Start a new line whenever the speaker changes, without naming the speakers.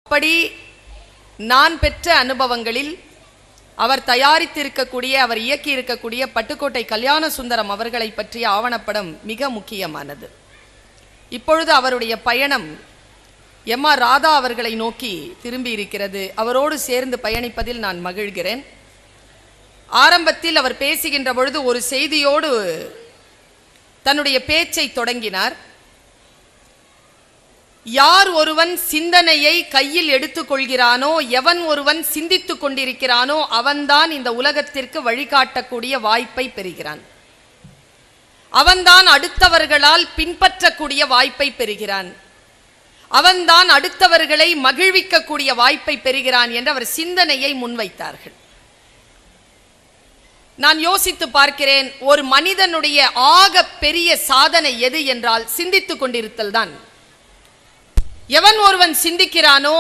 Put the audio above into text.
அப்படி நான் பெற்ற அனுபவங்களில் அவர் தயாரித்திருக்கக்கூடிய, அவர் இயக்கி இருக்கக்கூடிய பட்டுக்கோட்டை கல்யாண சுந்தரம் அவர்களை பற்றிய ஆவணப்படம் மிக முக்கியமானது. இப்பொழுது அவருடைய பயணம் எம்.ஆர். ராதா அவர்களை நோக்கி திரும்பி இருக்கிறது. அவரோடு சேர்ந்து பயணிப்பதில் நான் மகிழ்கிறேன். ஆரம்பத்தில் அவர் பேசுகின்ற பொழுது ஒரு செய்தியோடு தன்னுடைய பேச்சை தொடங்கினார். யார் ஒருவன் சிந்தனையை கையில் எடுத்துக்கொள்கிறானோ, எவன் ஒருவன் சிந்தித்துக் கொண்டிருக்கிறானோ அவன்தான் இந்த உலகத்திற்கு வழிகாட்டக்கூடிய வாய்ப்பை பெறுகிறான். அவன்தான் அடுத்தவர்களால் பின்பற்றக்கூடிய வாய்ப்பை பெறுகிறான். அவன்தான் அடுத்தவர்களை மகிழ்விக்கக்கூடிய வாய்ப்பை பெறுகிறான் என்று அவர் சிந்தனையை முன்வைத்தார்கள். நான் யோசித்து பார்க்கிறேன், ஒரு மனிதனுடைய ஆக பெரிய சாதனை எது என்றால் சிந்தித்துக் கொண்டிருத்தல் தான். எவன் ஒருவன் சிந்திக்கிறானோ